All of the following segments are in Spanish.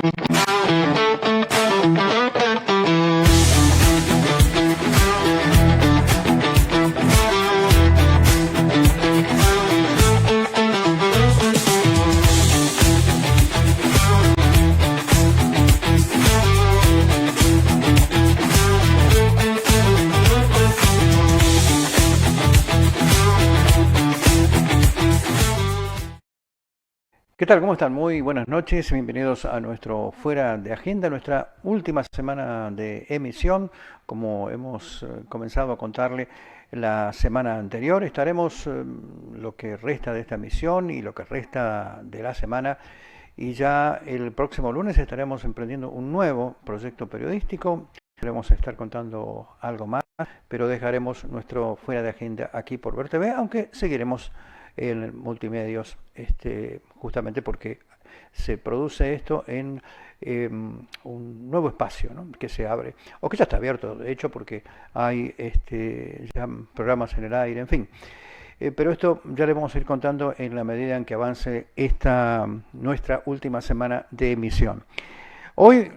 ¿Qué tal? ¿Cómo están? Muy buenas noches. Bienvenidos a nuestro Fuera de Agenda, nuestra última semana de emisión. Como hemos comenzado a contarle la semana anterior, estaremos lo que resta de esta emisión y lo que resta de la semana. Y ya el próximo lunes estaremos emprendiendo un nuevo proyecto periodístico. Queremos estar contando algo más, pero dejaremos nuestro Fuera de Agenda aquí por Ver TV, aunque seguiremos en multimedios, justamente porque se produce esto en un nuevo espacio, ¿no?, que se abre, o que ya está abierto, de hecho, porque hay ya programas en el aire, en fin. Pero esto ya le vamos a ir contando en la medida en que avance esta nuestra última semana de emisión. Hoy,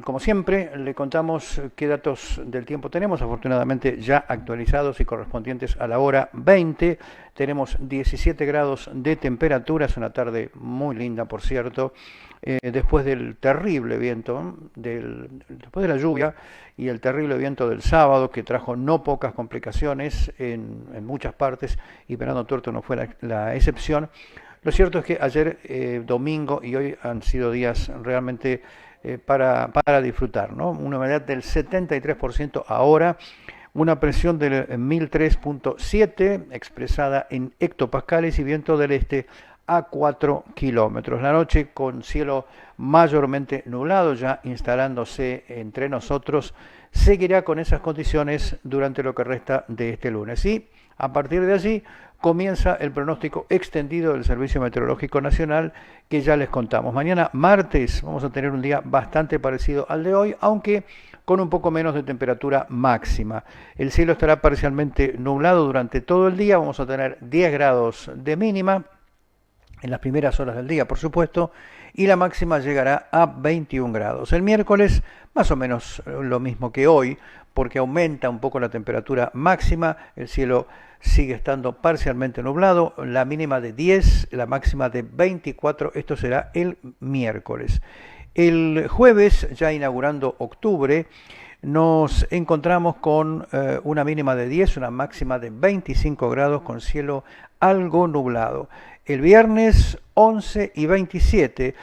como siempre, le contamos qué datos del tiempo tenemos, afortunadamente ya actualizados y correspondientes a la hora 20. Tenemos 17 grados de temperatura, es una tarde muy linda, por cierto, después del terrible viento, después de la lluvia y el terrible viento del sábado, que trajo no pocas complicaciones en muchas partes, y Venado Tuerto no fue la excepción. Lo cierto es que ayer, domingo, y hoy han sido días realmente para disfrutar, ¿no? Una humedad del 73% ahora, una presión del 1003.7 expresada en hectopascales y viento del este a 4 kilómetros. La noche con cielo mayormente nublado, ya instalándose entre nosotros, seguirá con esas condiciones durante lo que resta de este lunes. Y a partir de allí comienza el pronóstico extendido del Servicio Meteorológico Nacional, que ya les contamos. Mañana martes vamos a tener un día bastante parecido al de hoy, aunque con un poco menos de temperatura máxima. El cielo estará parcialmente nublado durante todo el día, vamos a tener 10 grados de mínima en las primeras horas del día, por supuesto, y la máxima llegará a 21 grados. El miércoles, más o menos lo mismo que hoy, porque aumenta un poco la temperatura máxima, el cielo sigue estando parcialmente nublado, la mínima de 10, la máxima de 24, esto será el miércoles. El jueves, ya inaugurando octubre, nos encontramos con una mínima de 10, una máxima de 25 grados con cielo algo nublado. El viernes 11 y 27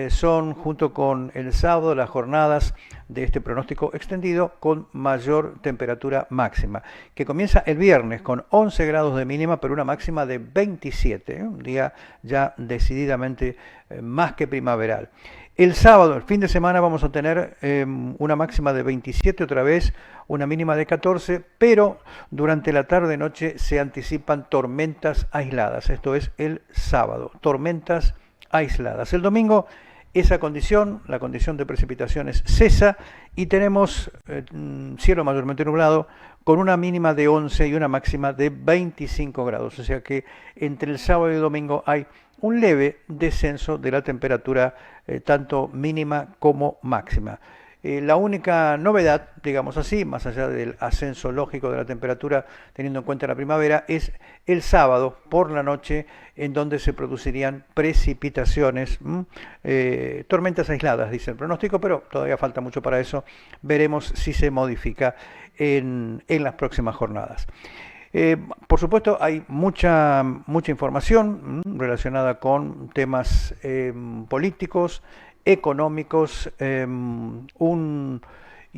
son, junto con el sábado, las jornadas de este pronóstico extendido con mayor temperatura máxima, que comienza el viernes con 11 grados de mínima, pero una máxima de 27, un día ya decididamente más que primaveral. El sábado, el fin de semana, vamos a tener una máxima de 27 otra vez, una mínima de 14, pero durante la tarde-noche se anticipan tormentas aisladas. Esto es el sábado, tormentas aisladas. El domingo esa condición, la condición de precipitaciones, cesa y tenemos cielo mayormente nublado con una mínima de 11 y una máxima de 25 grados. O sea que entre el sábado y el domingo hay un leve descenso de la temperatura, tanto mínima como máxima. La única novedad, digamos así, más allá del ascenso lógico de la temperatura teniendo en cuenta la primavera, es el sábado por la noche, en donde se producirían precipitaciones, tormentas aisladas, dice el pronóstico, pero todavía falta mucho para eso. Veremos si se modifica en las próximas jornadas. Por supuesto, hay mucha información relacionada con temas políticos, económicos, y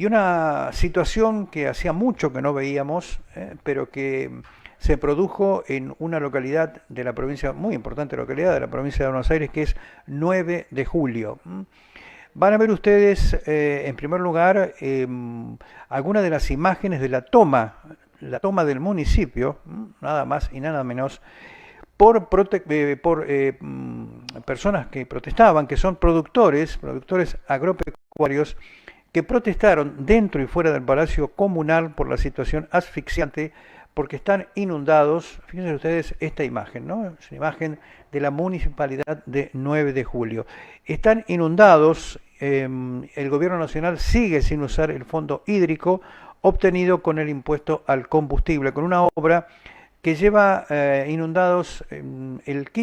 una situación que hacía mucho que no veíamos, pero que se produjo en una localidad de la provincia, muy importante localidad de la provincia de Buenos Aires, que es 9 de julio. Van a ver ustedes, en primer lugar, algunas de las imágenes de la toma del municipio, nada más y nada menos, por personas que protestaban, que son productores agropecuarios, que protestaron dentro y fuera del Palacio Comunal por la situación asfixiante porque están inundados. Fíjense ustedes esta imagen, ¿no? Es una imagen de la municipalidad de 9 de julio. Están inundados, el gobierno nacional sigue sin usar el fondo hídrico obtenido con el impuesto al combustible, con una obra que lleva inundados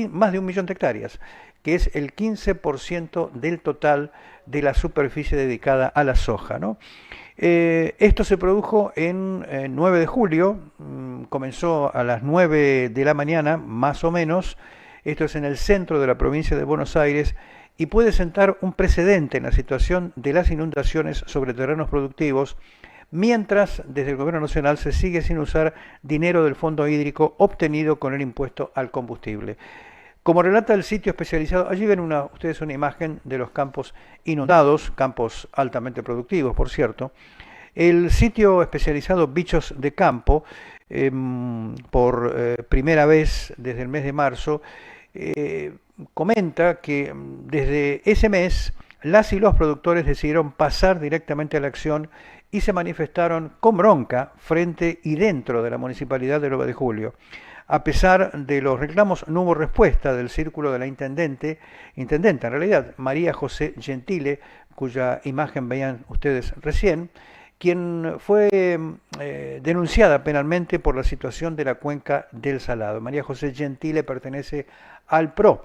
más de 1 millón de hectáreas, que es el 15% del total de la superficie dedicada a la soja, ¿no? Esto se produjo en 9 de julio, comenzó a las 9 de la mañana, más o menos. Esto es en el centro de la provincia de Buenos Aires y puede sentar un precedente en la situación de las inundaciones sobre terrenos productivos, mientras desde el gobierno nacional se sigue sin usar dinero del fondo hídrico obtenido con el impuesto al combustible. Como relata el sitio especializado, allí ven ustedes una imagen de los campos inundados, campos altamente productivos, por cierto. El sitio especializado Bichos de Campo, por primera vez desde el mes de marzo, comenta que desde ese mes las y los productores decidieron pasar directamente a la acción y se manifestaron con bronca frente y dentro de la municipalidad de 9 de julio. A pesar de los reclamos, no hubo respuesta del círculo de la intendenta en realidad, María José Gentile, cuya imagen veían ustedes recién, quien fue denunciada penalmente por la situación de la cuenca del Salado. María José Gentile pertenece al PRO.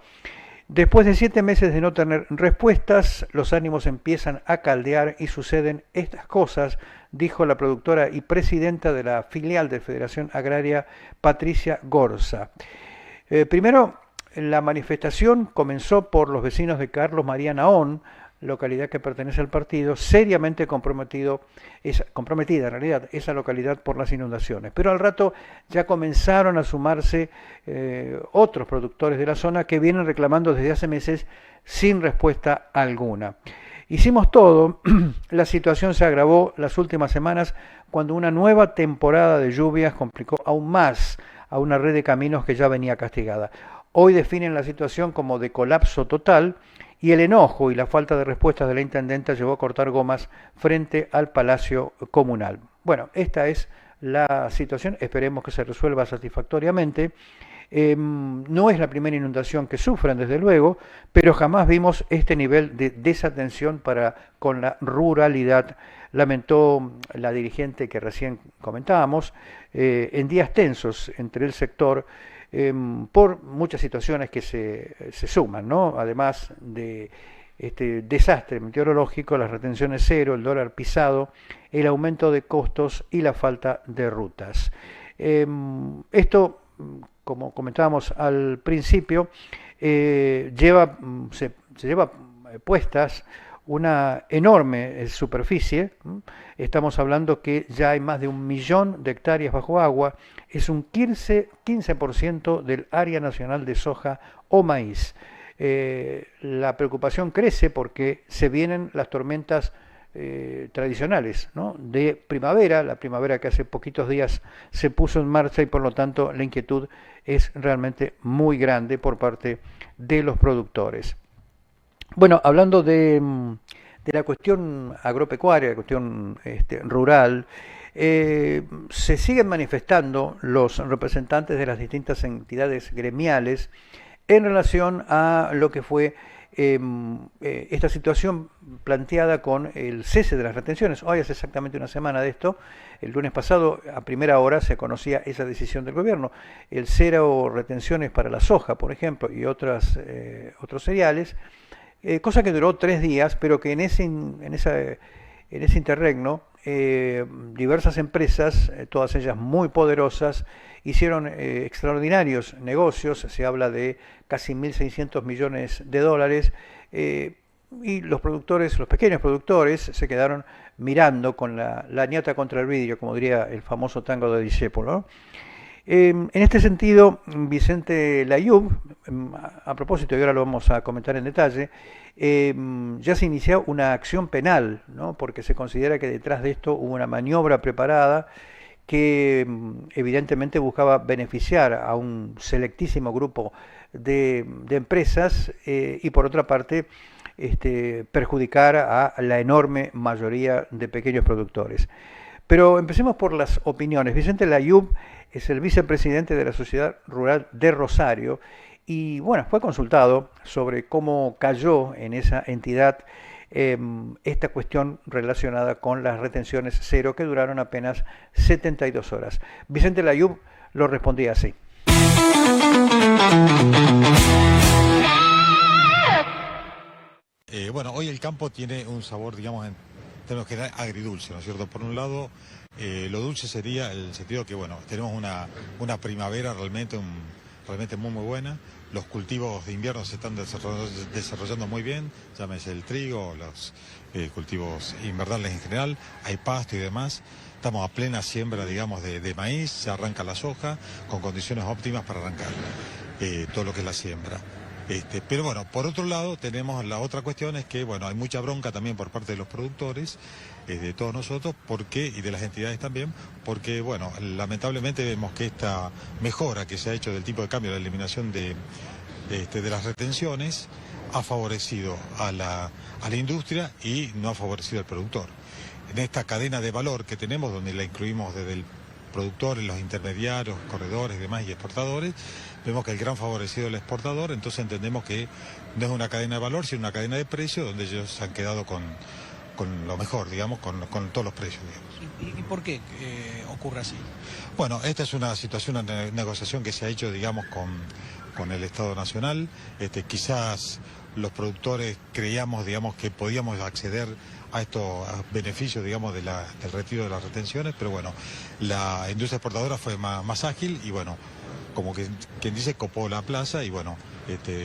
Después de 7 meses de no tener respuestas, los ánimos empiezan a caldear y suceden estas cosas, dijo la productora y presidenta de la filial de Federación Agraria, Patricia Gorza. Primero, la manifestación comenzó por los vecinos de Carlos María Naón, localidad que pertenece al partido, seriamente comprometida en realidad esa localidad por las inundaciones. Pero al rato ya comenzaron a sumarse otros productores de la zona que vienen reclamando desde hace meses sin respuesta alguna. Hicimos todo, la situación se agravó las últimas semanas cuando una nueva temporada de lluvias complicó aún más a una red de caminos que ya venía castigada. Hoy definen la situación como de colapso total y el enojo y la falta de respuestas de la intendenta llevó a cortar gomas frente al Palacio Comunal. Bueno, esta es la situación, esperemos que se resuelva satisfactoriamente. No es la primera inundación que sufren, desde luego, pero jamás vimos este nivel de desatención con la ruralidad, lamentó la dirigente que recién comentábamos, en días tensos entre el sector, por muchas situaciones que se suman, ¿no? Además de este desastre meteorológico, las retenciones cero, el dólar pisado, el aumento de costos y la falta de rutas. Esto, como comentábamos al principio, se lleva puestas una enorme superficie. Estamos hablando que ya hay más de 1 millón de hectáreas bajo agua, es un 15% del área nacional de soja o maíz. La preocupación crece porque se vienen las tormentas tradicionales, ¿no? De primavera, la primavera que hace poquitos días se puso en marcha y por lo tanto la inquietud es realmente muy grande por parte de los productores. Bueno, hablando de la cuestión agropecuaria, la cuestión rural, se siguen manifestando los representantes de las distintas entidades gremiales en relación a lo que fue esta situación planteada con el cese de las retenciones. Hoy hace exactamente una semana de esto, el lunes pasado a primera hora se conocía esa decisión del gobierno, el cero retenciones para la soja, por ejemplo, y otros cereales, cosa que duró 3 días, pero que en ese interregno diversas empresas, todas ellas muy poderosas, hicieron extraordinarios negocios, se habla de casi 1.600 millones de dólares, y los pequeños productores, se quedaron mirando con la ñata contra el vidrio, como diría el famoso tango de Discépolo, ¿no? En este sentido, Vicente Layub, a propósito, y ahora lo vamos a comentar en detalle, ya se inició una acción penal, ¿no? Porque se considera que detrás de esto hubo una maniobra preparada que evidentemente buscaba beneficiar a un selectísimo grupo de empresas y por otra parte perjudicar a la enorme mayoría de pequeños productores. Pero empecemos por las opiniones. Vicente Layub es el vicepresidente de la Sociedad Rural de Rosario y bueno, fue consultado sobre cómo cayó en esa entidad esta cuestión relacionada con las retenciones cero que duraron apenas 72 horas. Vicente Layub lo respondía así. Bueno, hoy el campo tiene un sabor, digamos, en términos generales, agridulce, ¿no es cierto? Por un lado, lo dulce sería el sentido que, bueno, tenemos una primavera realmente muy, muy buena. Los cultivos de invierno se están desarrollando muy bien, llámese el trigo, los cultivos invernales en general, hay pasto y demás. Estamos a plena siembra, digamos, de maíz, se arranca la soja con condiciones óptimas para arrancar todo lo que es la siembra. Pero bueno, por otro lado tenemos la otra cuestión, es que bueno, hay mucha bronca también por parte de los productores, de todos nosotros, y de las entidades también, porque bueno, lamentablemente vemos que esta mejora que se ha hecho del tipo de cambio, la eliminación de las retenciones, ha favorecido a la industria y no ha favorecido al productor. En esta cadena de valor que tenemos, donde la incluimos desde el productor, los intermediarios, corredores, demás y exportadores, vemos que el gran favorecido es el exportador, entonces entendemos que no es una cadena de valor, sino una cadena de precios donde ellos se han quedado con lo mejor, digamos, con todos los precios, digamos. ¿Y por qué ocurre así? Bueno, esta es una situación, una negociación que se ha hecho, digamos, con el Estado Nacional. Quizás los productores creíamos, digamos, que podíamos acceder a estos beneficios, digamos, del retiro de las retenciones, pero bueno, la industria exportadora fue más ágil y bueno, como que quien dice, copó la plaza y bueno,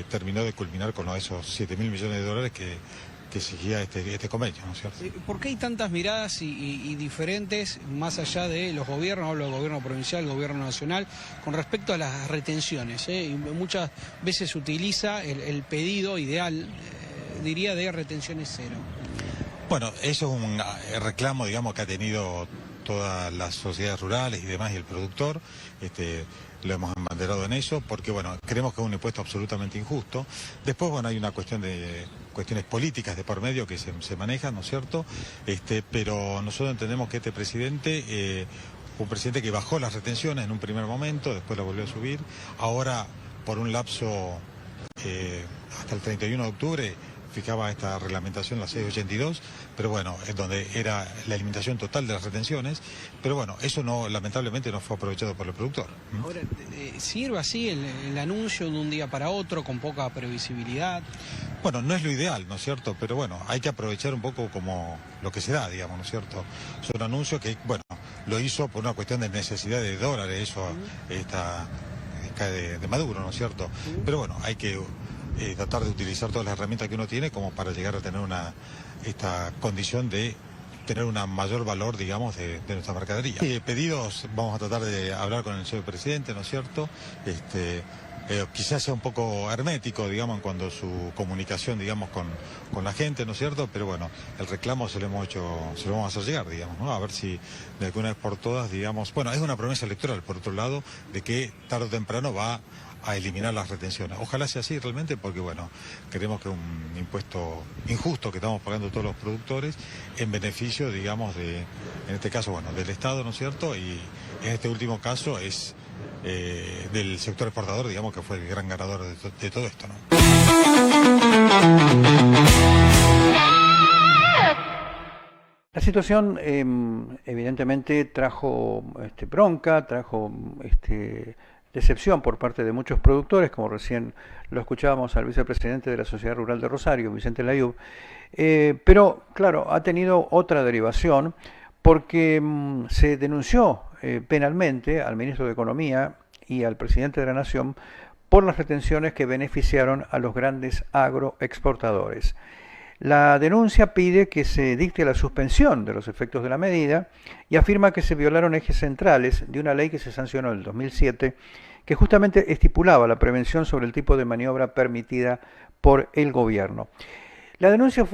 terminó de culminar con esos 7.000 millones de dólares que exigía este convenio, ¿no es cierto? ¿Por qué hay tantas miradas y diferentes, más allá de los gobiernos, hablo del gobierno provincial, el gobierno nacional, con respecto a las retenciones? Y muchas veces se utiliza el pedido ideal, diría, de retenciones cero. Bueno, eso es un reclamo, digamos, que ha tenido todas las sociedades rurales y demás, y el productor. Lo hemos embanderado en eso, porque bueno, creemos que es un impuesto absolutamente injusto. Después, bueno, hay una cuestiones políticas de por medio que se manejan, ¿no es cierto? Pero nosotros entendemos que este presidente, un presidente que bajó las retenciones en un primer momento, después la volvió a subir, ahora por un lapso hasta el 31 de octubre, fijaba esta reglamentación, la 682, pero bueno, es donde era la eliminación total de las retenciones, pero bueno, eso lamentablemente no fue aprovechado por el productor. Ahora, ¿sirve así el anuncio de un día para otro, con poca previsibilidad? Bueno, no es lo ideal, ¿no es cierto? Pero bueno, hay que aprovechar un poco como lo que se da, digamos, ¿no es cierto? Son anuncios que, bueno, lo hizo por una cuestión de necesidad de dólares, eso cae de Maduro, ¿no es cierto? Pero bueno, hay que tratar de utilizar todas las herramientas que uno tiene como para llegar a tener esta condición de tener un mayor valor, digamos, de nuestra mercadería. Pedidos, vamos a tratar de hablar con el señor presidente, ¿no es cierto? Quizás sea un poco hermético, digamos, en cuanto a su comunicación, digamos, con la gente, ¿no es cierto? Pero bueno, el reclamo se lo vamos a hacer llegar, digamos, ¿no? A ver si de alguna vez por todas, digamos, bueno, es una promesa electoral, por otro lado, de que tarde o temprano va a eliminar las retenciones. Ojalá sea así realmente, porque bueno, creemos que es un impuesto injusto que estamos pagando todos los productores en beneficio, digamos, en este caso, bueno, del Estado, ¿no es cierto? Y en este último caso es del sector exportador, digamos, que fue el gran ganador de todo esto, ¿no? La situación evidentemente trajo bronca, trajo decepción por parte de muchos productores, como recién lo escuchábamos al vicepresidente de la Sociedad Rural de Rosario, Vicente Layub, pero claro, ha tenido otra derivación porque se denunció penalmente al ministro de Economía y al presidente de la Nación por las retenciones que beneficiaron a los grandes agroexportadores. La denuncia pide que se dicte la suspensión de los efectos de la medida y afirma que se violaron ejes centrales de una ley que se sancionó en el 2007 que justamente estipulaba la prevención sobre el tipo de maniobra permitida por el gobierno. La denuncia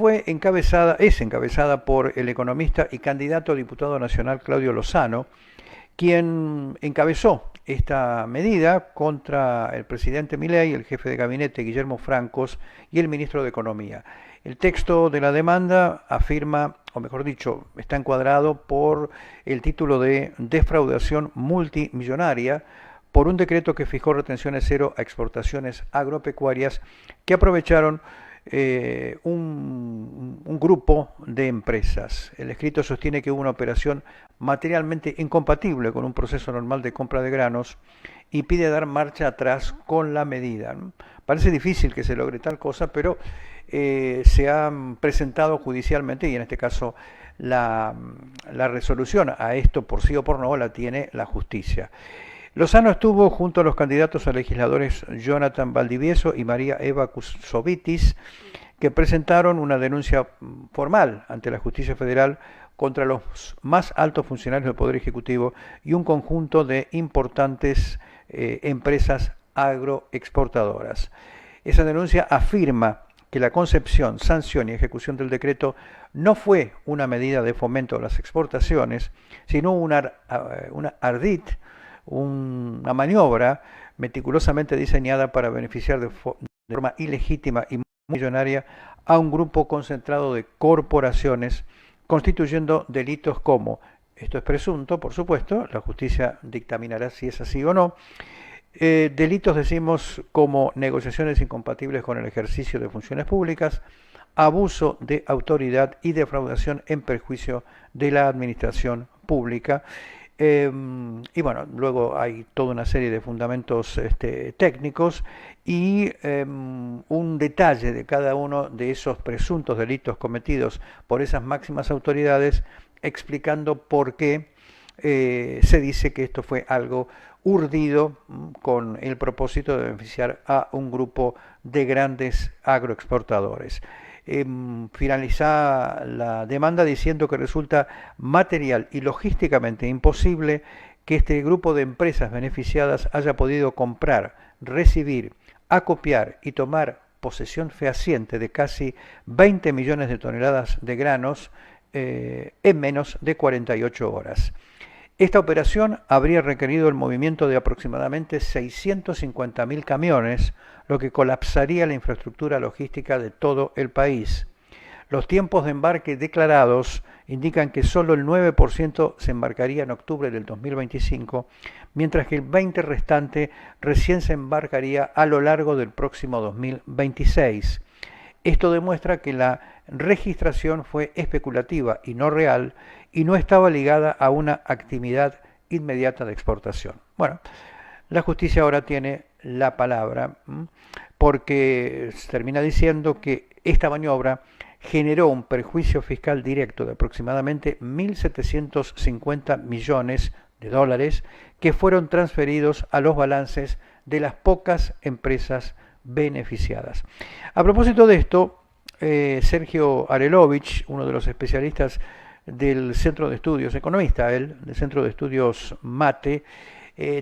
es encabezada por el economista y candidato a diputado nacional Claudio Lozano, quien encabezó esta medida contra el presidente Milei, el jefe de gabinete Guillermo Francos y el ministro de Economía. El texto de la demanda afirma o mejor dicho, está encuadrado por el título de defraudación multimillonaria por un decreto que fijó retenciones cero a exportaciones agropecuarias que aprovecharon un grupo de empresas. El escrito sostiene que hubo una operación materialmente incompatible con un proceso normal de compra de granos y pide dar marcha atrás con la medida. Parece difícil que se logre tal cosa, pero se han presentado judicialmente y en este caso la resolución a esto por sí o por no la tiene la justicia. Lozano estuvo junto a los candidatos a legisladores Jonathan Valdivieso y María Eva Kusovitis, que presentaron una denuncia formal ante la justicia federal contra los más altos funcionarios del Poder Ejecutivo y un conjunto de importantes empresas agroexportadoras. Esa denuncia afirma que la concepción, sanción y ejecución del decreto no fue una medida de fomento a las exportaciones, sino una ardid, una maniobra meticulosamente diseñada para beneficiar de forma ilegítima y millonaria a un grupo concentrado de corporaciones, constituyendo delitos como, esto es presunto, por supuesto, la justicia dictaminará si es así o no, delitos decimos como negociaciones incompatibles con el ejercicio de funciones públicas, abuso de autoridad y defraudación en perjuicio de la administración pública. Y bueno, luego hay toda una serie de fundamentos técnicos y un detalle de cada uno de esos presuntos delitos cometidos por esas máximas autoridades, explicando por qué se dice que esto fue algo urdido con el propósito de beneficiar a un grupo de grandes agroexportadores. Finaliza la demanda diciendo que resulta material y logísticamente imposible que este grupo de empresas beneficiadas haya podido comprar, recibir, acopiar y tomar posesión fehaciente de casi 20 millones de toneladas de granos en menos de 48 horas. Esta operación habría requerido el movimiento de aproximadamente 650.000 camiones, lo que colapsaría la infraestructura logística de todo el país. Los tiempos de embarque declarados indican que solo el 9% se embarcaría en octubre del 2025, mientras que el 20% restante recién se embarcaría a lo largo del próximo 2026. Esto demuestra que la registración fue especulativa y no real y no estaba ligada a una actividad inmediata de exportación. Bueno, la justicia ahora tiene la palabra porque termina diciendo que esta maniobra generó un perjuicio fiscal directo de aproximadamente 1.750 millones de dólares que fueron transferidos a los balances de las pocas empresas beneficiadas. A propósito de esto, Sergio Arelovich, uno de los especialistas del Centro de Estudios, economista él, del Centro de Estudios MATE,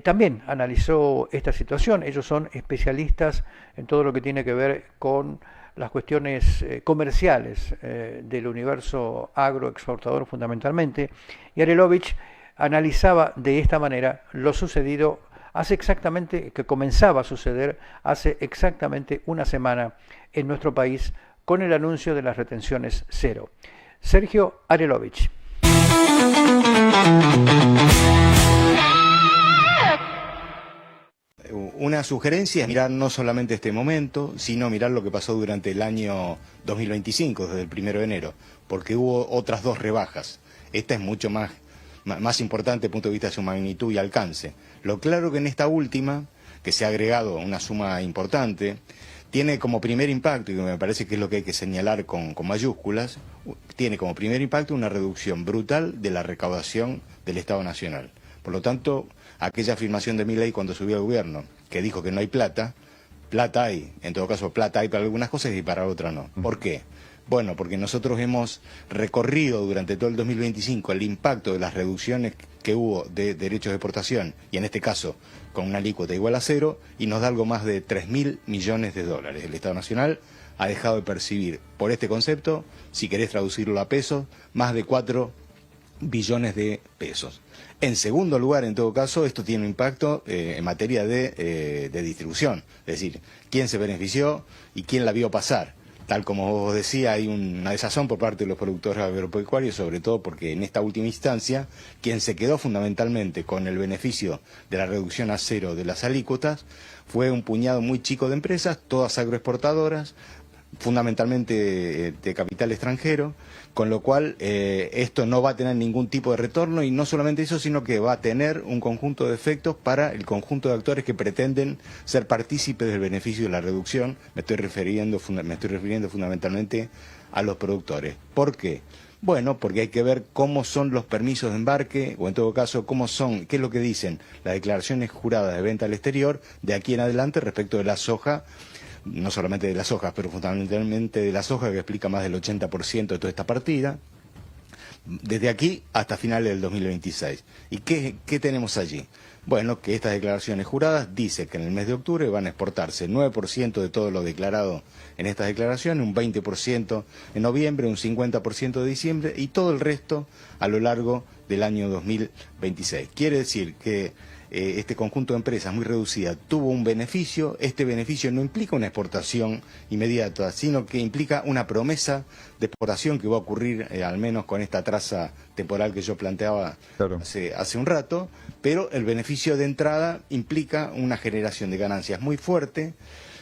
también analizó esta situación. Ellos son especialistas en todo lo que tiene que ver con las cuestiones comerciales del universo agroexportador fundamentalmente, y Arelovich analizaba de esta manera lo sucedido que comenzaba a suceder hace exactamente una semana en nuestro país con el anuncio de las retenciones cero. Sergio Arelovich. Una sugerencia es mirar no solamente este momento, sino mirar lo que pasó durante el año 2025, desde el 1 de enero, porque hubo otras dos rebajas. Esta es mucho más importante desde el punto de vista de su magnitud y alcance. Lo claro que en esta última, que se ha agregado una suma importante, tiene como primer impacto, y me parece que es lo que hay que señalar con mayúsculas, tiene como primer impacto una reducción brutal de la recaudación del Estado Nacional. Por lo tanto, aquella afirmación de Milei cuando subió al gobierno, que dijo que no hay plata, plata hay. En todo caso, plata hay para algunas cosas y para otras no. ¿Por qué? Bueno, porque nosotros hemos recorrido durante todo el 2025 el impacto de las reducciones que hubo de derechos de exportación, y en este caso con una alícuota igual a cero, y nos da algo más de 3.000 millones de dólares. El Estado Nacional ha dejado de percibir por este concepto, si querés traducirlo a pesos, más de 4 billones de pesos. En segundo lugar, en todo caso, esto tiene un impacto en materia de distribución, es decir, quién se benefició y quién la vio pasar. tal como vos decías, hay una desazón por parte de los productores agropecuarios, sobre todo porque en esta última instancia, quien se quedó fundamentalmente con el beneficio de la reducción a cero de las alícuotas fue un puñado muy chico de empresas, todas agroexportadoras, fundamentalmente de capital extranjero, con lo cual esto no va a tener ningún tipo de retorno, y no solamente eso, sino que va a tener un conjunto de efectos para el conjunto de actores que pretenden ser partícipes del beneficio de la reducción. Me estoy refiriendo fundamentalmente a los productores. ¿Por qué? Bueno, porque hay que ver cómo son los permisos de embarque, o en todo caso, qué es lo que dicen las declaraciones juradas de venta al exterior de aquí en adelante respecto de la soja. No solamente de las hojas, pero fundamentalmente de las hojas, que explica más del 80% de toda esta partida, desde aquí hasta finales del 2026. ¿Y qué tenemos allí? Bueno, que estas declaraciones juradas dicen que en el mes de octubre van a exportarse 9% de todo lo declarado en estas declaraciones, un 20% en noviembre, un 50% de diciembre, y todo el resto a lo largo del año 2026. Quiere decir que este conjunto de empresas muy reducida tuvo un beneficio. Este beneficio no implica una exportación inmediata, sino que implica una promesa de exportación que va a ocurrir, al menos con esta traza temporal que yo planteaba hace un rato, pero el beneficio de entrada implica una generación de ganancias muy fuerte,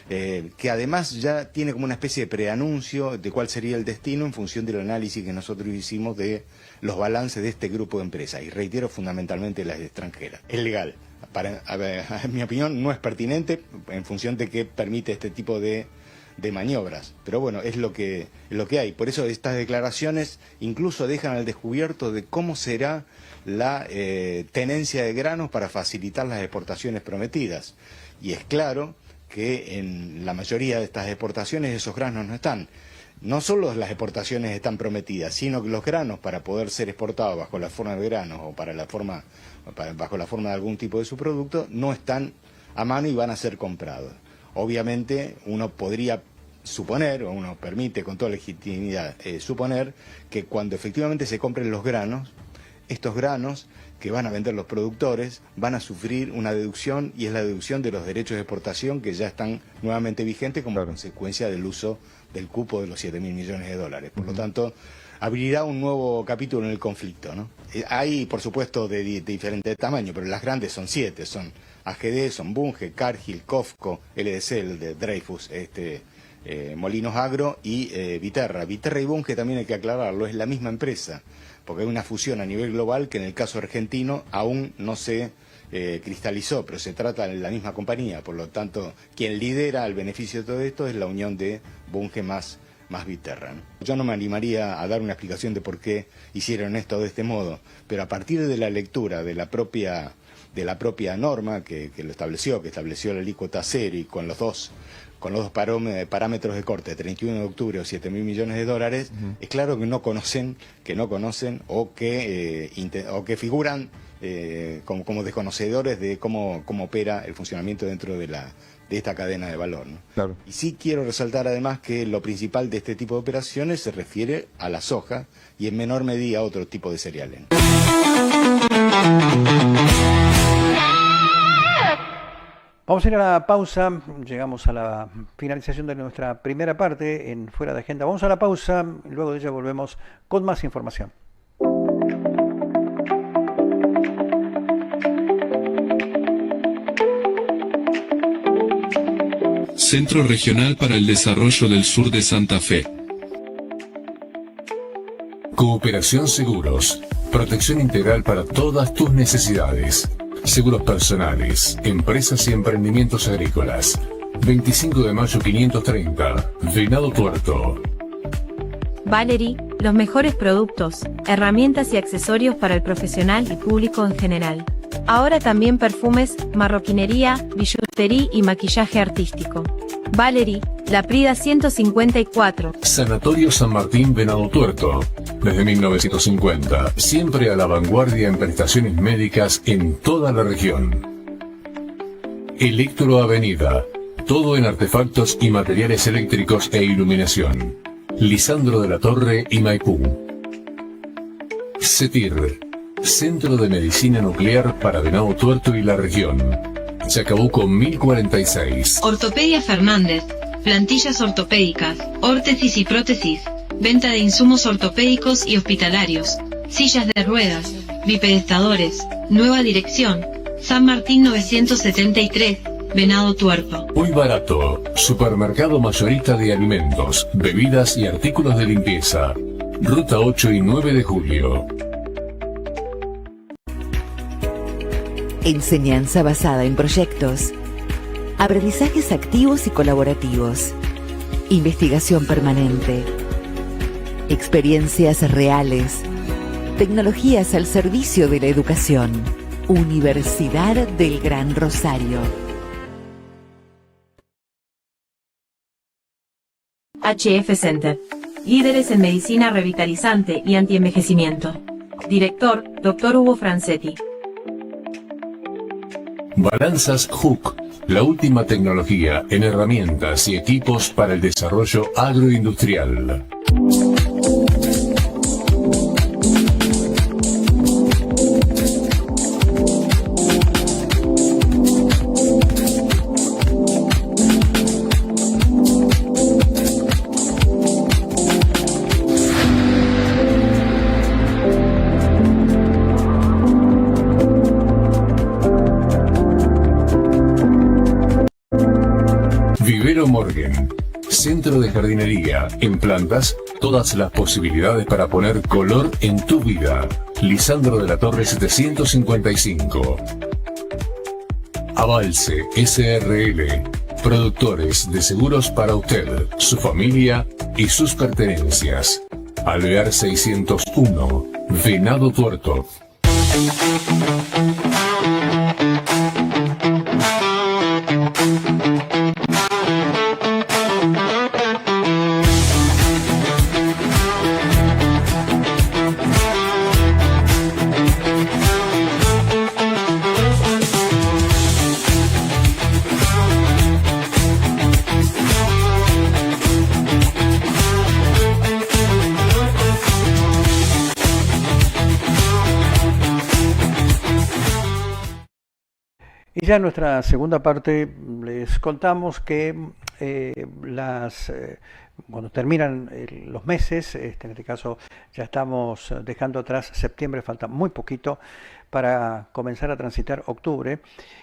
que además ya tiene como una especie de preanuncio de cuál sería el destino en función del análisis que nosotros hicimos de los balances de este grupo de empresas, y reitero, fundamentalmente las extranjeras. Es legal, en mi opinión no es pertinente en función de que permite este tipo de maniobras, pero bueno, es lo que hay. Por eso estas declaraciones incluso dejan al descubierto de cómo será la tenencia de granos para facilitar las exportaciones prometidas, y es claro que en la mayoría de estas exportaciones esos granos no están. No solo las exportaciones están prometidas, sino que los granos, para poder ser exportados bajo la forma de granos o bajo la forma de algún tipo de subproducto, no están a mano y van a ser comprados. Obviamente uno podría suponer, o uno permite con toda legitimidad suponer, que cuando efectivamente se compren los granos, estos granos que van a vender los productores van a sufrir una deducción, y es la deducción de los derechos de exportación que ya están nuevamente vigentes como consecuencia del uso del cupo de los 7.000 millones de dólares. Por lo tanto, abrirá un nuevo capítulo en el conflicto, ¿no? Hay, por supuesto, de diferente tamaño, pero las grandes son 7, son AGD, son Bunge, Cargill, Cofco, LDC, el de Dreyfus, Molinos Agro y Viterra. Viterra y Bunge, también hay que aclararlo, es la misma empresa, porque hay una fusión a nivel global que en el caso argentino aún no se cristalizó, pero se trata de la misma compañía. Por lo tanto, quien lidera el beneficio de todo esto es la unión de Bunge más Viterra, ¿no? Yo no me animaría a dar una explicación de por qué hicieron esto de este modo, pero a partir de la lectura de la propia norma que estableció la alícuota cero, y con los dos parámetros de corte, 31 de octubre o 7.000 millones de dólares, es claro que no conocen o que figuran como desconocedores de cómo opera el funcionamiento dentro de esta cadena de valor, ¿no? Claro. Y sí quiero resaltar además que lo principal de este tipo de operaciones se refiere a la soja y en menor medida a otro tipo de cereales. Vamos a ir a la pausa, llegamos a la finalización de nuestra primera parte en Fuera de Agenda. Vamos a la pausa, luego de ella volvemos con más información. Centro Regional para el Desarrollo del Sur de Santa Fe. Cooperación Seguros. Protección integral para todas tus necesidades. Seguros personales, empresas y emprendimientos agrícolas. 25 de mayo 530, Venado Tuerto. Valery, los mejores productos, herramientas y accesorios para el profesional y público en general. Ahora también perfumes, marroquinería, billutería y maquillaje artístico. Valery, La Prida 154. Sanatorio San Martín Venado Tuerto. Desde 1950, siempre a la vanguardia en prestaciones médicas en toda la región. Electro Avenida. Todo en artefactos y materiales eléctricos e iluminación. Lisandro de la Torre y Maipú. CETIR. Centro de Medicina Nuclear para Venado Tuerto y la región. Chacabuco 1046. Ortopedia Fernández. plantillas ortopédicas, órtesis y prótesis, venta de insumos ortopédicos y hospitalarios, sillas de ruedas, bipedestadores, nueva dirección, San Martín 973, Venado Tuerto. Muy barato, supermercado mayorista de alimentos, bebidas y artículos de limpieza. Ruta 8 y 9 de julio. Enseñanza basada en proyectos. Aprendizajes activos y colaborativos. Investigación permanente. Experiencias reales. Tecnologías al servicio de la educación. Universidad del Gran Rosario. HF Center. Líderes en medicina revitalizante y antienvejecimiento. Director, Dr. Hugo Francetti. Balanzas Hook, la última tecnología en herramientas y equipos para el desarrollo agroindustrial. Vivero Morgan, centro de jardinería, en plantas, todas las posibilidades para poner color en tu vida. Lisandro de la Torre 755. Avalse SRL, productores de seguros para usted, su familia y sus pertenencias. Alvear 601, Venado Tuerto. Y ya en nuestra segunda parte les contamos que cuando terminan los meses, en este caso ya estamos dejando atrás septiembre, falta muy poquito para comenzar a transitar octubre.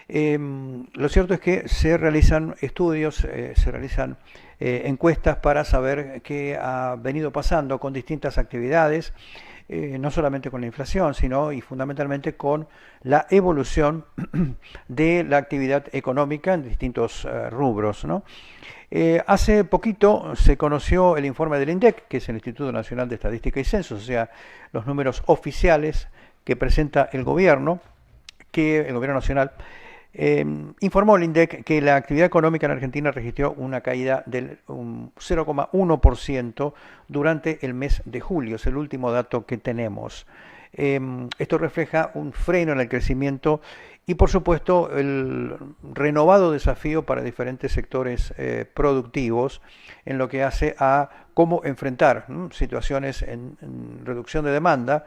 Lo cierto es que se realizan estudios, se realizan encuestas para saber qué ha venido pasando con distintas actividades, no solamente con la inflación, sino y fundamentalmente con la evolución de la actividad económica en distintos rubros, ¿no? Hace poquito se conoció el informe del INDEC, que es el Instituto Nacional de Estadística y Censos, o sea, los números oficiales que presenta el gobierno nacional. Informó el INDEC que la actividad económica en Argentina registró una caída del 0,1% durante el mes de julio, es el último dato que tenemos. Esto refleja un freno en el crecimiento y por supuesto el renovado desafío para diferentes sectores productivos en lo que hace a cómo enfrentar situaciones en reducción de demanda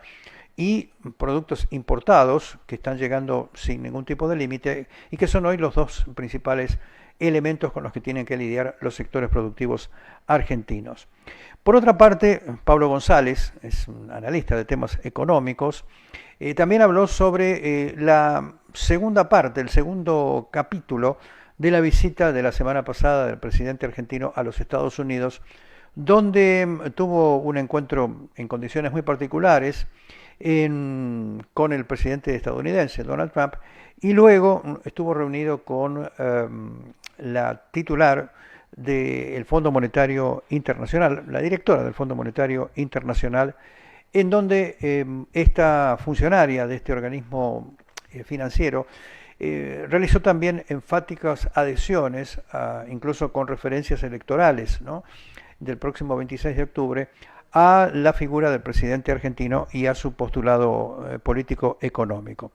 y productos importados que están llegando sin ningún tipo de límite y que son hoy los dos principales elementos con los que tienen que lidiar los sectores productivos argentinos. Por otra parte, Pablo González, es un analista de temas económicos, también habló sobre la segunda parte, el segundo capítulo de la visita de la semana pasada del presidente argentino a los Estados Unidos, donde tuvo un encuentro en condiciones muy particulares con el presidente estadounidense, Donald Trump, y luego estuvo reunido con la titular del Fondo Monetario Internacional, la directora del Fondo Monetario Internacional, en donde esta funcionaria de este organismo financiero realizó también enfáticas adhesiones, incluso con referencias electorales, ¿no?, del próximo 26 de octubre, a la figura del presidente argentino y a su postulado político económico.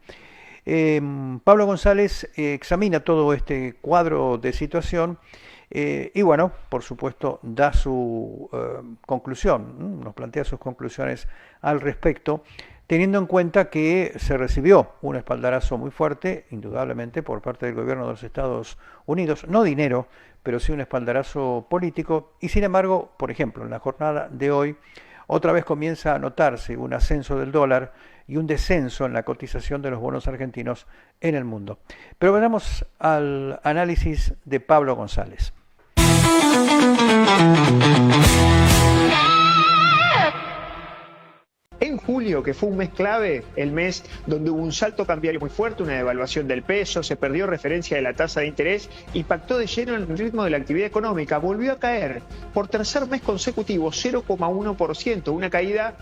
Pablo González examina todo este cuadro de situación y bueno, por supuesto da su conclusión, nos plantea sus conclusiones al respecto, teniendo en cuenta que se recibió un espaldarazo muy fuerte, indudablemente, por parte del gobierno de los Estados Unidos, no dinero, pero sí un espaldarazo político. Y sin embargo, por ejemplo, en la jornada de hoy, otra vez comienza a notarse un ascenso del dólar y un descenso en la cotización de los bonos argentinos en el mundo. Pero vayamos al análisis de Pablo González. En julio, que fue un mes clave, el mes donde hubo un salto cambiario muy fuerte, una devaluación del peso, se perdió referencia de la tasa de interés, impactó de lleno en el ritmo de la actividad económica, volvió a caer por tercer mes consecutivo, 0,1%, una caída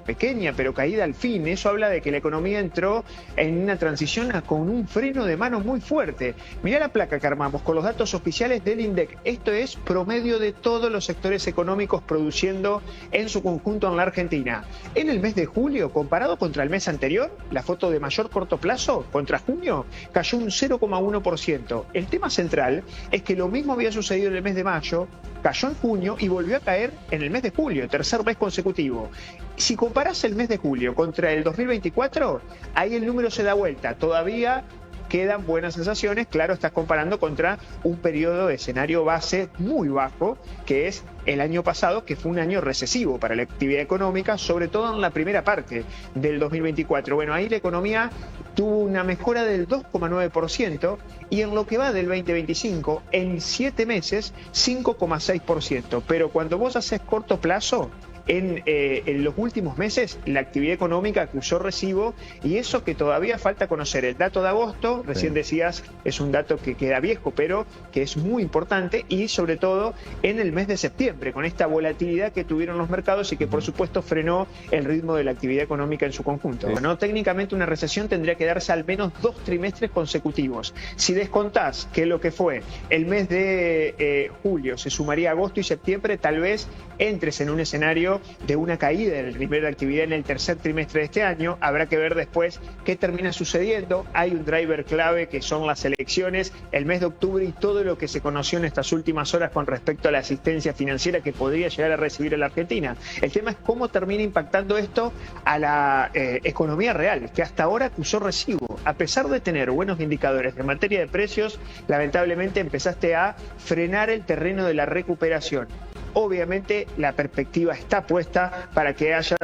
pequeña, pero caída al fin. Eso habla de que la economía entró en una transición con un freno de mano muy fuerte. Mirá la placa que armamos con los datos oficiales del INDEC. Esto es promedio de todos los sectores económicos produciendo en su conjunto en la Argentina. En el mes de julio, comparado contra el mes anterior, la foto de mayor corto plazo, contra junio, cayó un 0,1%. El tema central es que lo mismo había sucedido en el mes de mayo, cayó en junio y volvió a caer en el mes de julio, tercer mes consecutivo. Si comparás el mes de julio contra el 2024, ahí el número se da vuelta. Todavía quedan buenas sensaciones. Claro, estás comparando contra un periodo de escenario base muy bajo, que es el año pasado, que fue un año recesivo para la actividad económica, sobre todo en la primera parte del 2024. Bueno, ahí la economía tuvo una mejora del 2,9% y en lo que va del 2025, en 7 meses, 5,6%. Pero cuando vos haces corto plazo, en los últimos meses la actividad económica acusó recibo, y eso que todavía falta conocer. El dato de agosto, recién decías, es un dato que queda viejo, pero que es muy importante, y sobre todo en el mes de septiembre, con esta volatilidad que tuvieron los mercados y que por supuesto frenó el ritmo de la actividad económica en su conjunto. Bueno, técnicamente una recesión tendría que darse al menos 2 trimestres consecutivos. Si descontás que lo que fue el mes de julio se sumaría agosto y septiembre, tal vez entres en un escenario de una caída en el nivel de actividad en el tercer trimestre de este año. Habrá que ver después qué termina sucediendo. Hay un driver clave que son las elecciones, el mes de octubre y todo lo que se conoció en estas últimas horas con respecto a la asistencia financiera que podría llegar a recibir la Argentina. El tema es cómo termina impactando esto a la economía real, que hasta ahora acusó recibo. A pesar de tener buenos indicadores en materia de precios, lamentablemente empezaste a frenar el terreno de la recuperación. Obviamente la perspectiva está puesta para que haya,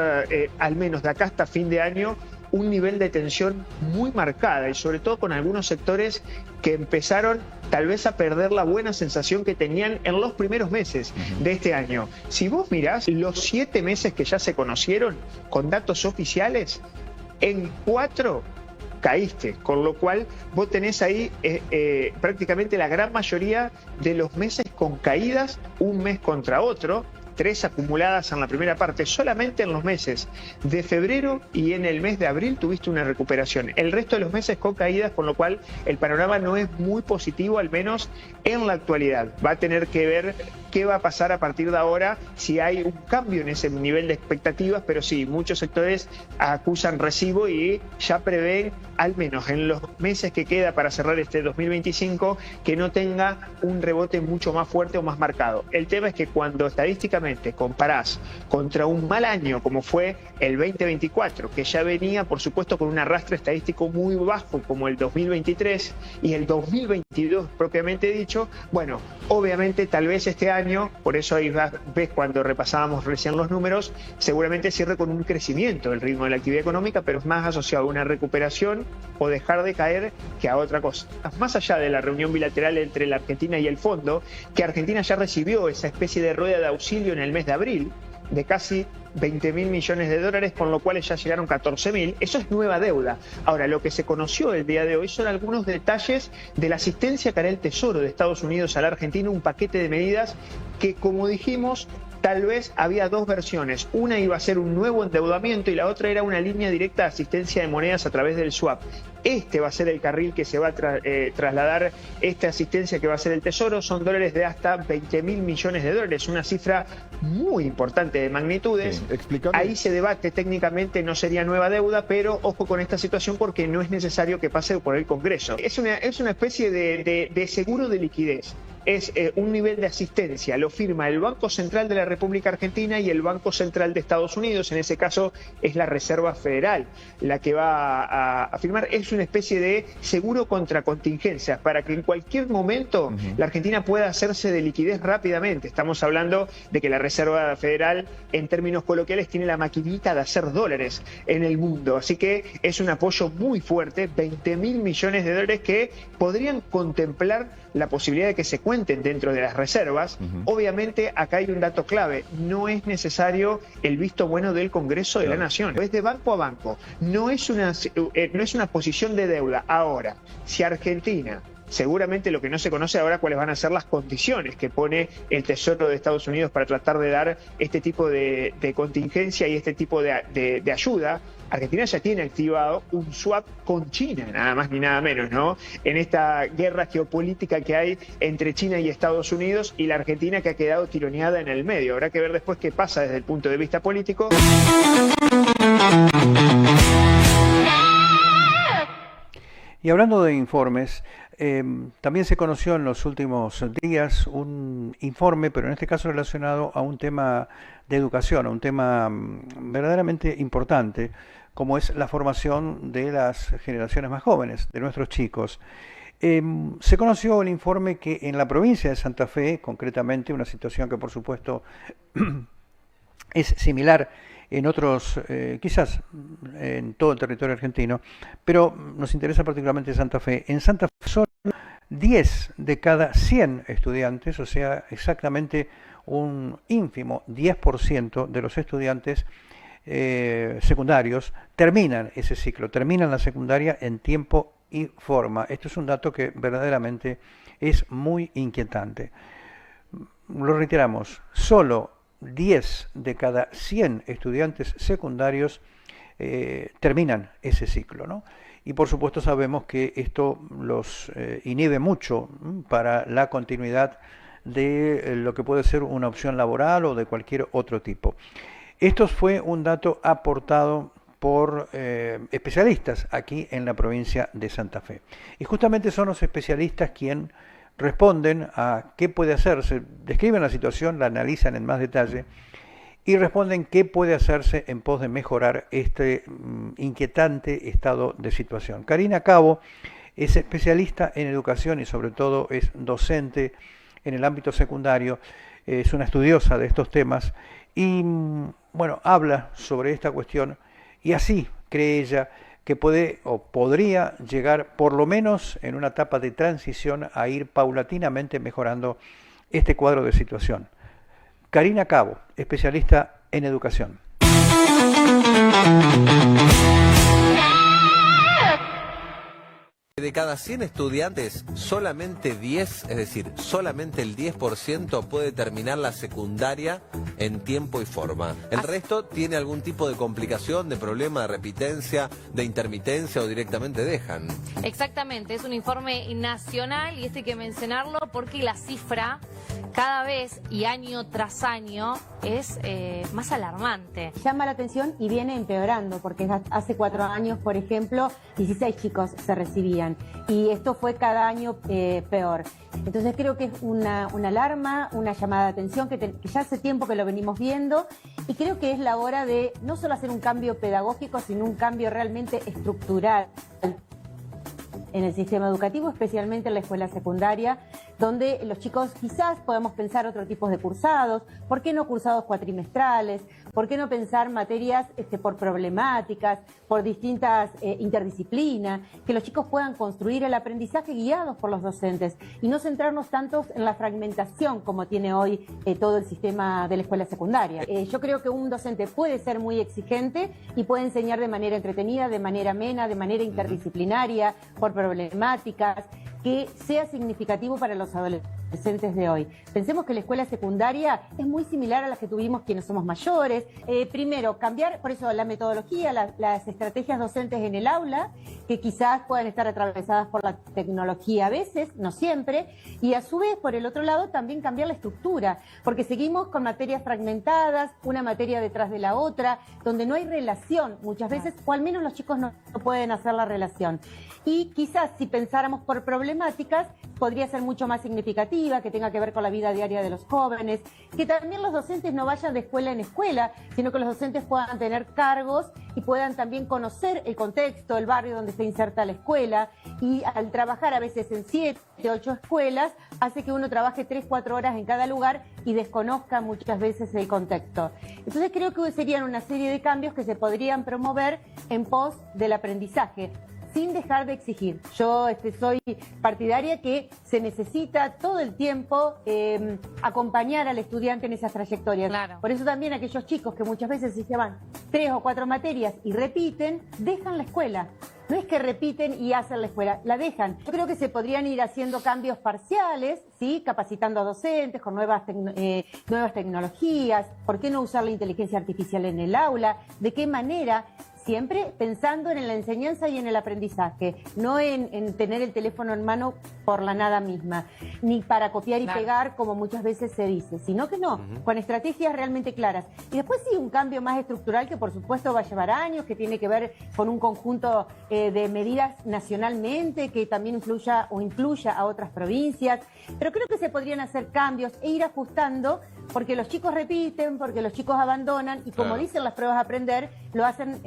al menos de acá hasta fin de año, un nivel de tensión muy marcada, y sobre todo con algunos sectores que empezaron tal vez a perder la buena sensación que tenían en los primeros meses de este año. Si vos mirás los 7 meses que ya se conocieron con datos oficiales, en 4 caíste, con lo cual vos tenés ahí prácticamente la gran mayoría de los meses con caídas, un mes contra otro, 3 acumuladas en la primera parte. Solamente en los meses de febrero y en el mes de abril tuviste una recuperación. El resto de los meses con caídas, con lo cual el panorama no es muy positivo, al menos en la actualidad. Va a tener que ver qué va a pasar a partir de ahora, si hay un cambio en ese nivel de expectativas, pero sí, muchos sectores acusan recibo y ya prevén, al menos en los meses que queda para cerrar este 2025, que no tenga un rebote mucho más fuerte o más marcado. El tema es que cuando estadísticamente comparás contra un mal año como fue el 2024, que ya venía por supuesto con un arrastre estadístico muy bajo como el 2023 y el 2022 propiamente dicho, bueno, obviamente tal vez este año, por eso ahí ves cuando repasábamos recién los números, seguramente cierre con un crecimiento del ritmo de la actividad económica, pero es más asociado a una recuperación o dejar de caer que a otra cosa. Más allá de la reunión bilateral entre la Argentina y el Fondo, que Argentina ya recibió esa especie de rueda de auxilio en el mes de abril, de casi 20.000 millones de dólares, con lo cual ya llegaron 14.000. Eso es nueva deuda. Ahora, lo que se conoció el día de hoy son algunos detalles de la asistencia que hará el Tesoro de Estados Unidos a la Argentina, un paquete de medidas que, como dijimos, tal vez había 2 versiones. Una iba a ser un nuevo endeudamiento y la otra era una línea directa de asistencia de monedas a través del swap. Este va a ser el carril que se va a trasladar esta asistencia que va a ser el Tesoro. Son dólares de hasta 20.000 millones de dólares, una cifra muy importante de magnitudes. Sí, ahí se debate técnicamente, no sería nueva deuda, pero ojo con esta situación porque no es necesario que pase por el Congreso. Es una especie de seguro de liquidez. es un nivel de asistencia, lo firma el Banco Central de la República Argentina y el Banco Central de Estados Unidos. En ese caso es la Reserva Federal la que va a firmar. Es una especie de seguro contra contingencias para que en cualquier momento la Argentina pueda hacerse de liquidez rápidamente. Estamos hablando de que la Reserva Federal, en términos coloquiales, tiene la maquinita de hacer dólares en el mundo. Así que es un apoyo muy fuerte, 20.000 millones de dólares que podrían contemplar la posibilidad de que se cuenten dentro de las reservas. Obviamente acá hay un dato clave, no es necesario el visto bueno del Congreso de la Nación, es de banco a banco, no es una posición de deuda. Ahora, si Argentina, seguramente lo que no se conoce ahora cuáles van a ser las condiciones que pone el Tesoro de Estados Unidos para tratar de dar este tipo de contingencia y este tipo de ayuda. Argentina ya tiene activado un swap con China, nada más ni nada menos, ¿no? En esta guerra geopolítica que hay entre China y Estados Unidos, y la Argentina que ha quedado tironeada en el medio. Habrá que ver después qué pasa desde el punto de vista político. Y hablando de informes, también se conoció en los últimos días un informe, pero en este caso relacionado a un tema de educación, a un tema verdaderamente importante, como es la formación de las generaciones más jóvenes, de nuestros chicos. Se conoció el informe que en la provincia de Santa Fe, concretamente, una situación que por supuesto es similar en otros, quizás en todo el territorio argentino, pero nos interesa particularmente Santa Fe. En Santa Fe son 10 de cada 100 estudiantes, o sea, exactamente un ínfimo 10% de los estudiantes secundarios terminan ese ciclo, terminan la secundaria en tiempo y forma. Esto es un dato que verdaderamente es muy inquietante. Lo reiteramos, solo 10 de cada 100 estudiantes secundarios terminan ese ciclo, ¿no? Y por supuesto sabemos que esto los inhibe mucho para la continuidad de lo que puede ser una opción laboral o de cualquier otro tipo. Esto fue un dato aportado por especialistas aquí en la provincia de Santa Fe. Y justamente son los especialistas quienes responden a qué puede hacerse, describen la situación, la analizan en más detalle y responden qué puede hacerse en pos de mejorar este inquietante estado de situación. Karina Cabo es especialista en educación y sobre todo es docente en el ámbito secundario, es una estudiosa de estos temas y bueno, habla sobre esta cuestión y así cree ella que puede o podría llegar por lo menos en una etapa de transición a ir paulatinamente mejorando este cuadro de situación. Karina Cabo, especialista en educación. De cada 100 estudiantes, solamente 10, es decir, solamente el 10% puede terminar la secundaria en tiempo y forma. El resto tiene algún tipo de complicación, de problema, de repitencia, de intermitencia o directamente dejan. Exactamente, es un informe nacional y esto hay que mencionarlo porque la cifra cada vez y año tras año es más alarmante. Llama la atención y viene empeorando porque hace 4 años, por ejemplo, 16 chicos se recibían y esto fue cada año peor. Entonces creo que es una alarma, una llamada de atención que ya hace tiempo que lo venimos viendo y creo que es la hora de no solo hacer un cambio pedagógico, sino un cambio realmente estructural en el sistema educativo, especialmente en la escuela secundaria, donde los chicos quizás podemos pensar otro tipo de cursados. ¿Por qué no cursados cuatrimestrales? ¿Por qué no pensar materias por problemáticas, por distintas interdisciplinas? Que los chicos puedan construir el aprendizaje guiados por los docentes y no centrarnos tanto en la fragmentación como tiene hoy todo el sistema de la escuela secundaria. Yo creo que un docente puede ser muy exigente y puede enseñar de manera entretenida, de manera amena, de manera interdisciplinaria, por problemáticas, que sea significativo para los adolescentes de hoy. Pensemos que la escuela secundaria es muy similar a las que tuvimos quienes somos mayores. Primero, cambiar, por eso la metodología, las estrategias docentes en el aula, que quizás puedan estar atravesadas por la tecnología a veces, no siempre, y a su vez, por el otro lado, también cambiar la estructura, porque seguimos con materias fragmentadas, una materia detrás de la otra, donde no hay relación muchas veces, o al menos los chicos no pueden hacer la relación. Y quizás si pensáramos por problemáticas, podría ser mucho más significativa, que tenga que ver con la vida diaria de los jóvenes, que también los docentes no vayan de escuela en escuela, sino que los docentes puedan tener cargos y puedan también conocer el contexto, el barrio donde está inserta la escuela, y al trabajar a veces en 7, 8 escuelas, hace que uno trabaje 3, 4 horas en cada lugar y desconozca muchas veces el contexto. Entonces creo que serían una serie de cambios que se podrían promover en pos del aprendizaje, sin dejar de exigir. Yo soy partidaria que se necesita todo el tiempo acompañar al estudiante en esas trayectorias. Claro. Por eso también aquellos chicos que muchas veces se llevan 3 o 4 materias y repiten, dejan la escuela. No es que repiten y hacen la escuela, la dejan. Yo creo que se podrían ir haciendo cambios parciales, ¿sí? Capacitando a docentes con nuevas tecnologías. ¿Por qué no usar la inteligencia artificial en el aula? ¿De qué manera? Siempre pensando en la enseñanza y en el aprendizaje, no en tener el teléfono en mano por la nada misma, ni para copiar y pegar como muchas veces se dice, sino que no, con estrategias realmente claras. Y después sí, un cambio más estructural que por supuesto va a llevar años, que tiene que ver con un conjunto de medidas nacionalmente, que también incluya a otras provincias, pero creo que se podrían hacer cambios e ir ajustando, porque los chicos repiten, porque los chicos abandonan, y como dicen las pruebas a aprender, lo hacen,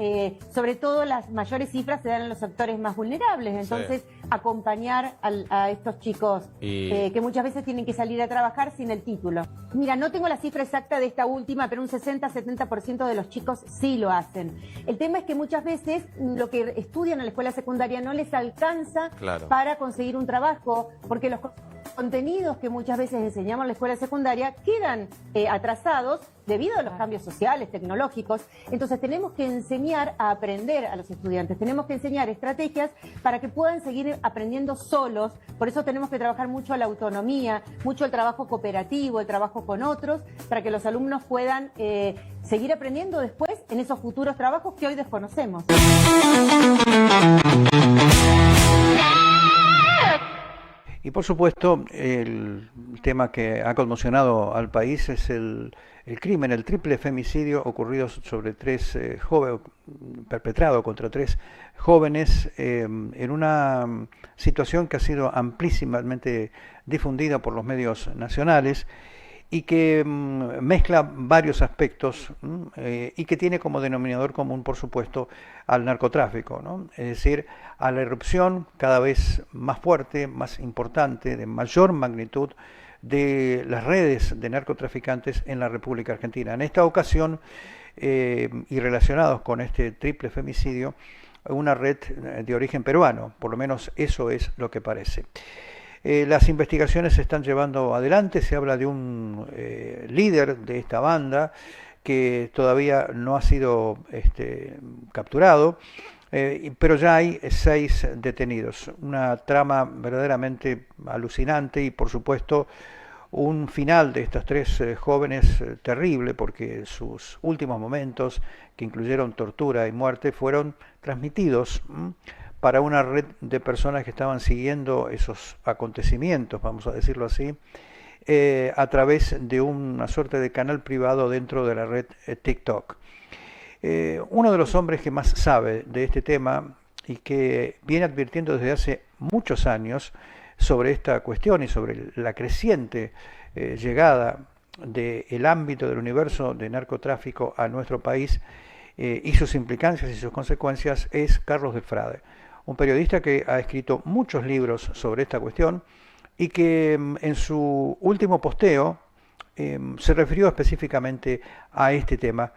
sobre todo las mayores cifras se dan en los sectores más vulnerables, entonces acompañar a estos chicos que muchas veces tienen que salir a trabajar sin el título. Mira, no tengo la cifra exacta de esta última, pero un 60-70% de los chicos sí lo hacen. El tema es que muchas veces lo que estudian en la escuela secundaria no les alcanza para conseguir un trabajo, porque los contenidos que muchas veces enseñamos en la escuela secundaria quedan atrasados debido a los cambios sociales, tecnológicos. Entonces tenemos que enseñar a aprender a los estudiantes, tenemos que enseñar estrategias para que puedan seguir aprendiendo solos. Por eso tenemos que trabajar mucho la autonomía, mucho el trabajo cooperativo, el trabajo con otros, para que los alumnos puedan seguir aprendiendo después en esos futuros trabajos que hoy desconocemos. Y por supuesto, el tema que ha conmocionado al país es el crimen, el triple femicidio ocurrido sobre perpetrado contra 3 jóvenes en una situación que ha sido amplísimamente difundida por los medios nacionales y que mezcla varios aspectos y que tiene como denominador común, por supuesto, al narcotráfico, ¿no? Es decir, a la irrupción cada vez más fuerte, más importante, de mayor magnitud de las redes de narcotraficantes en la República Argentina. En esta ocasión, y relacionados con este triple femicidio, una red de origen peruano, por lo menos eso es lo que parece. Las investigaciones se están llevando adelante, se habla de un líder de esta banda que todavía no ha sido capturado, pero ya hay 6 detenidos. Una trama verdaderamente alucinante y por supuesto un final de estas 3 jóvenes terrible, porque sus últimos momentos, que incluyeron tortura y muerte, fueron transmitidos para una red de personas que estaban siguiendo esos acontecimientos, vamos a decirlo así, a través de una suerte de canal privado dentro de la red TikTok. Uno de los hombres que más sabe de este tema y que viene advirtiendo desde hace muchos años sobre esta cuestión y sobre la creciente llegada del ámbito del universo de narcotráfico a nuestro país y sus implicancias y sus consecuencias, es Carlos del Frade, un periodista que ha escrito muchos libros sobre esta cuestión y que en su último posteo se refirió específicamente a este tema,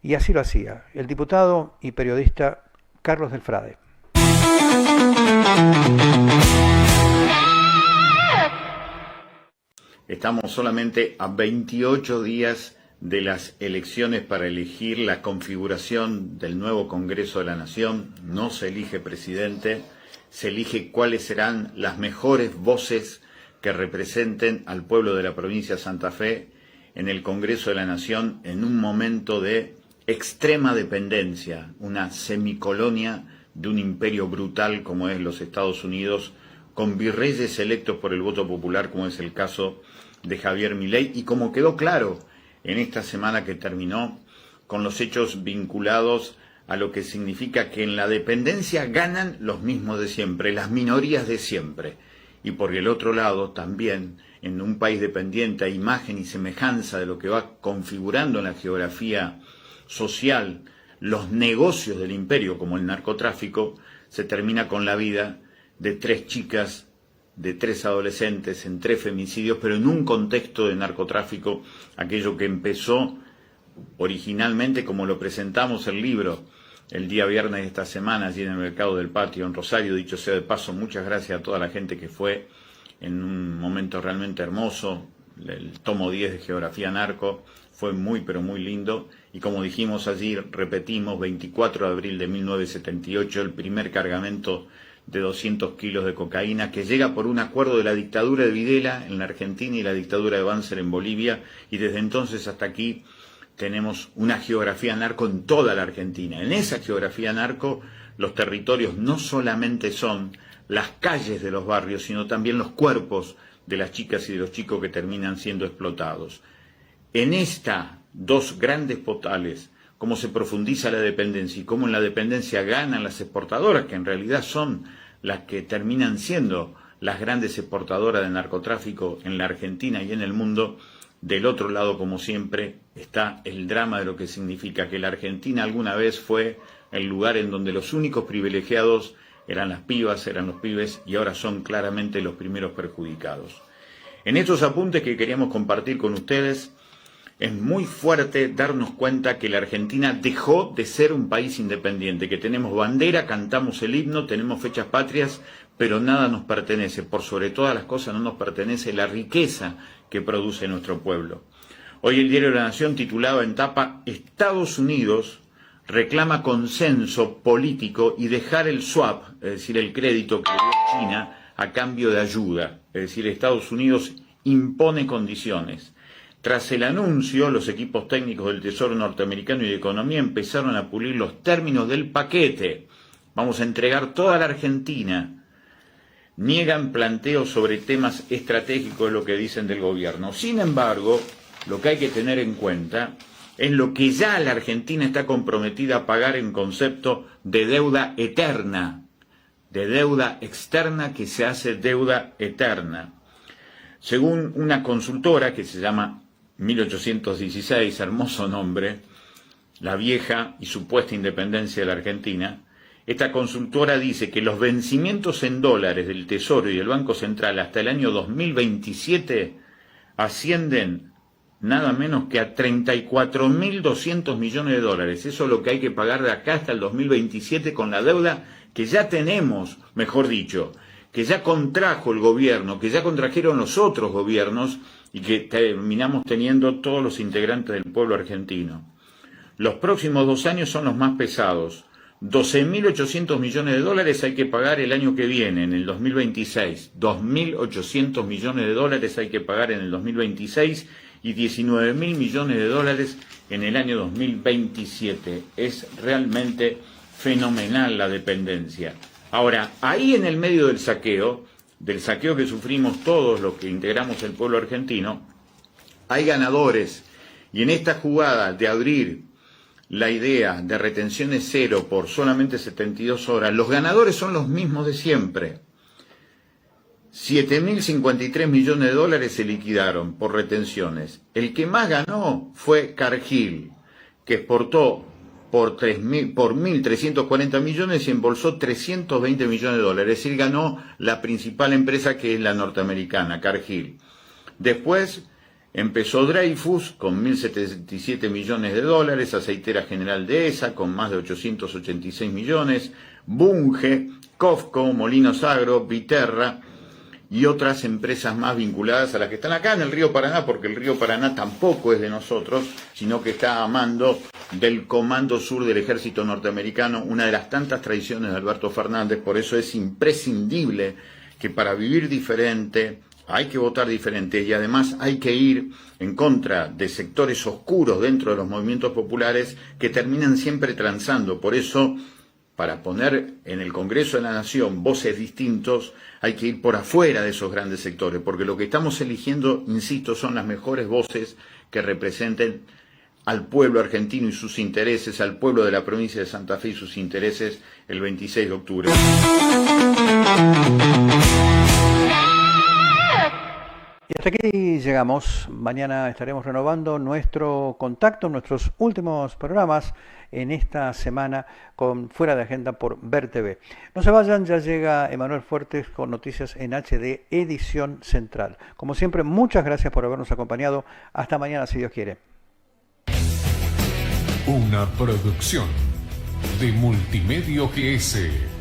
y así lo hacía el diputado y periodista Carlos del Frade. Estamos solamente a 28 días de las elecciones para elegir la configuración del nuevo Congreso de la Nación. No se elige presidente, se elige cuáles serán las mejores voces que representen al pueblo de la provincia de Santa Fe en el Congreso de la Nación en un momento de extrema dependencia, una semicolonia de un imperio brutal como es los Estados Unidos, con virreyes electos por el voto popular como es el caso de Javier Milei, y como quedó claro en esta semana que terminó con los hechos vinculados a lo que significa que en la dependencia ganan los mismos de siempre, las minorías de siempre, y por el otro lado también en un país dependiente a imagen y semejanza de lo que va configurando en la geografía social los negocios del imperio como el narcotráfico, se termina con la vida de 3 chicas, de 3 adolescentes, en 3 femicidios, pero en un contexto de narcotráfico, aquello que empezó originalmente como lo presentamos el libro el día viernes de esta semana allí en el Mercado del Patio en Rosario. Dicho sea de paso, muchas gracias a toda la gente que fue en un momento realmente hermoso. El tomo 10 de Geografía Narco fue muy pero muy lindo, y como dijimos allí, repetimos, 24 de abril de 1978, el primer cargamento de 200 kilos de cocaína que llega por un acuerdo de la dictadura de Videla en la Argentina y la dictadura de Banzer en Bolivia, y desde entonces hasta aquí tenemos una geografía narco en toda la Argentina. En esa geografía narco los territorios no solamente son las calles de los barrios, sino también los cuerpos de las chicas y de los chicos que terminan siendo explotados. En estas 2 grandes potales, cómo se profundiza la dependencia y cómo en la dependencia ganan las exportadoras, que en realidad son las que terminan siendo las grandes exportadoras de narcotráfico en la Argentina y en el mundo. Del otro lado, como siempre, está el drama de lo que significa que la Argentina alguna vez fue el lugar en donde los únicos privilegiados eran las pibas, eran los pibes, y ahora son claramente los primeros perjudicados. En estos apuntes que queríamos compartir con ustedes, es muy fuerte darnos cuenta que la Argentina dejó de ser un país independiente, que tenemos bandera, cantamos el himno, tenemos fechas patrias, pero nada nos pertenece. Por sobre todas las cosas no nos pertenece la riqueza que produce nuestro pueblo. Hoy el diario La Nación titulaba en tapa: Estados Unidos reclama consenso político y dejar el swap, es decir, el crédito que le dio China a cambio de ayuda. Es decir, Estados Unidos impone condiciones. Tras el anuncio, los equipos técnicos del Tesoro norteamericano y de Economía empezaron a pulir los términos del paquete. Vamos a entregar toda la Argentina. Niegan planteos sobre temas estratégicos, lo que dicen del gobierno. Sin embargo, lo que hay que tener en cuenta es lo que ya la Argentina está comprometida a pagar en concepto de deuda eterna, de deuda externa que se hace deuda eterna. Según una consultora que se llama 1816, hermoso nombre, la vieja y supuesta independencia de la Argentina, esta consultora dice que los vencimientos en dólares del Tesoro y del Banco Central hasta el año 2027 ascienden nada menos que a 34.200 millones de dólares. Eso es lo que hay que pagar de acá hasta el 2027 con la deuda que ya tenemos, mejor dicho, que ya contrajo el gobierno, que ya contrajeron los otros gobiernos y que terminamos teniendo todos los integrantes del pueblo argentino. Los próximos 2 años son los más pesados. 12.800 millones de dólares hay que pagar el año que viene, en el 2026. 2.800 millones de dólares hay que pagar en el 2026 y 19.000 millones de dólares en el año 2027. Es realmente fenomenal la dependencia. Ahora, ahí en el medio del saqueo que sufrimos todos los que integramos el pueblo argentino, hay ganadores. Y en esta jugada de abrir la idea de retenciones cero por solamente 72 horas, los ganadores son los mismos de siempre. 7.053 millones de dólares se liquidaron por retenciones. El que más ganó fue Cargill, que exportó por 1.340 millones y embolsó 320 millones de dólares. Es decir, ganó la principal empresa, que es la norteamericana, Cargill. Después empezó Dreyfus con 1.077 millones de dólares, Aceitera General Dehesa con más de 886 millones, Bunge, Cofco, Molinos Agro, Viterra y otras empresas más vinculadas a las que están acá en el río Paraná, porque el río Paraná tampoco es de nosotros, sino que está a mando del Comando Sur del Ejército Norteamericano, una de las tantas traiciones de Alberto Fernández. Por eso es imprescindible que para vivir diferente hay que votar diferente, y además hay que ir en contra de sectores oscuros dentro de los movimientos populares que terminan siempre transando. Por eso, para poner en el Congreso de la Nación voces distintos, hay que ir por afuera de esos grandes sectores, porque lo que estamos eligiendo, insisto, son las mejores voces que representen al pueblo argentino y sus intereses, al pueblo de la provincia de Santa Fe y sus intereses el 26 de octubre. Hasta aquí llegamos. Mañana estaremos renovando nuestro contacto, nuestros últimos programas en esta semana con Fuera de Agenda por Ver TV. No se vayan, ya llega Emanuel Fuertes con noticias en HD, edición central. Como siempre, muchas gracias por habernos acompañado. Hasta mañana, si Dios quiere. Una producción de Multimedio GS.